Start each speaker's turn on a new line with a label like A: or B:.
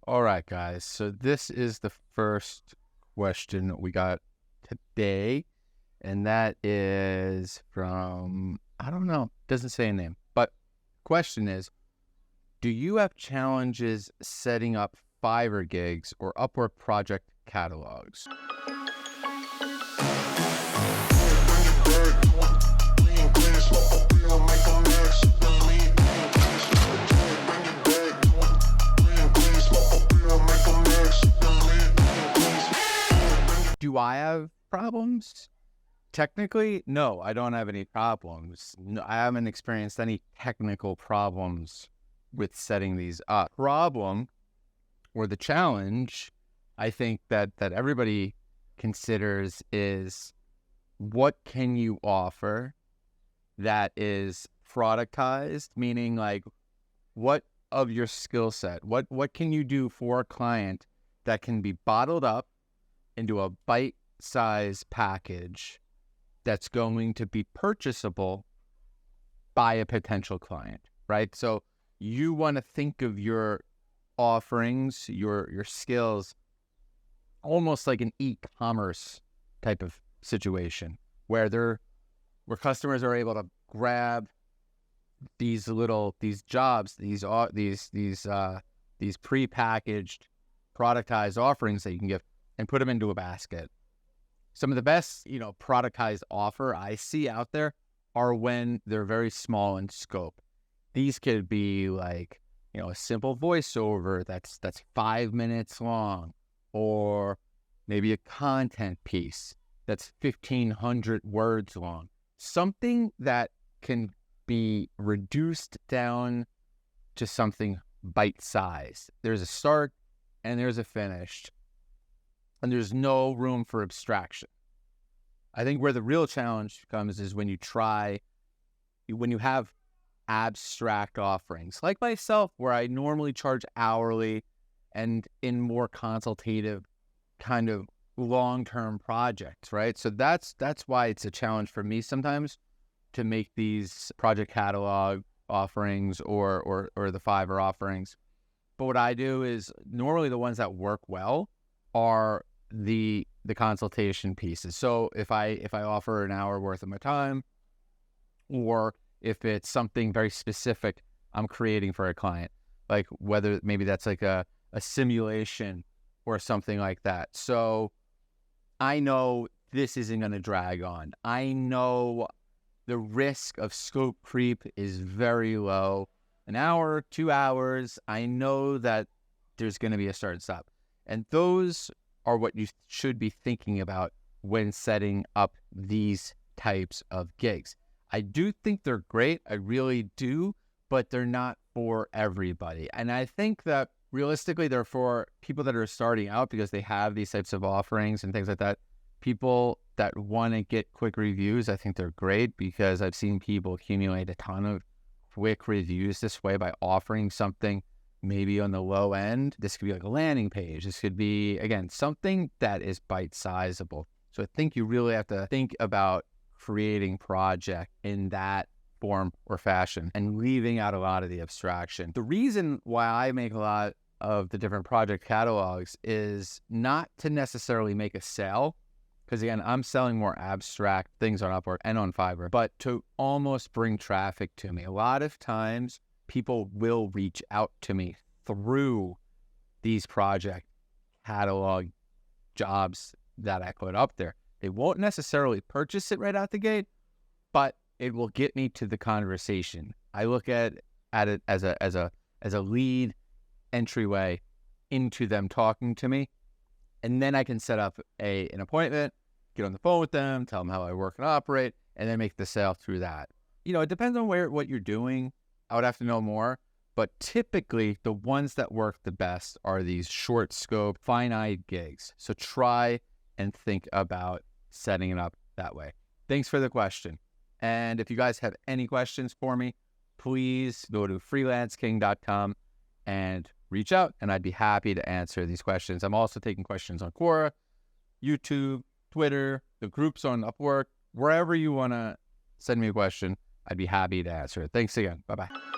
A: All right, guys. So this is the first question we got today, and that is from, I don't know, doesn't say a name, but question is, do you have challenges setting up Fiverr gigs or Upwork project catalogs? Do I have problems? Technically, no, I don't have any problems. No, I haven't experienced any technical problems with setting these up. Problem or the challenge, I think that everybody considers is what can you offer that is productized, meaning like what of your skill set, what can you do for a client that can be bottled up into a bite-sized package that's going to be purchasable by a potential client, right? So you want to think of your offerings, your skills, almost like an e-commerce type of situation where customers are able to grab these jobs, these prepackaged productized offerings that you can give and put them into a basket. Some of the best, productized offer I see out there are when they're very small in scope. These could be like, a simple voiceover that's 5 minutes long, or maybe a content piece that's 1,500 words long. Something that can be reduced down to something bite-sized. There's a start and there's a finish, and there's no room for abstraction. I think where the real challenge comes is when you have abstract offerings, like myself, where I normally charge hourly and in more consultative kind of long-term projects, right? So that's why it's a challenge for me sometimes to make these project catalog offerings or the Fiverr offerings. But what I do is normally the ones that work well are the consultation pieces. So if I offer an hour worth of my time, or if it's something very specific I'm creating for a client, like whether maybe that's like a simulation or something like that. So I know this isn't going to drag on. I know the risk of scope creep is very low. An hour, 2 hours, I know that there's going to be a start and stop. And those are what you should be thinking about when setting up these types of gigs. I do think they're great. I really do, but they're not for everybody. And I think that realistically, they're for people that are starting out because they have these types of offerings and things like that. People that want to get quick reviews, I think they're great because I've seen people accumulate a ton of quick reviews this way by offering something maybe on the low end. This could be like a landing page. This could be, again, something that is bite-sizable. So I think you really have to think about creating project in that form or fashion and leaving out a lot of the abstraction. The reason why I make a lot of the different project catalogs is not to necessarily make a sale, because again, I'm selling more abstract things on Upwork and on Fiverr, but to almost bring traffic to me. A lot of times people will reach out to me through these project catalog jobs that I put up there. They won't necessarily purchase it right out the gate, but it will get me to the conversation. I look at it as a lead entryway into them talking to me, and then I can set up an appointment, get on the phone with them, tell them how I work and operate, and then make the sale through that. It depends on what you're doing. I would have to know more, but typically the ones that work the best are these short scope, finite gigs. So try and think about setting it up that way. Thanks for the question. And if you guys have any questions for me, please go to freelanceking.com and reach out, and I'd be happy to answer these questions. I'm also taking questions on Quora, YouTube, Twitter, the groups on Upwork, wherever you want to send me a question. I'd be happy to answer it. Thanks again. Bye-bye.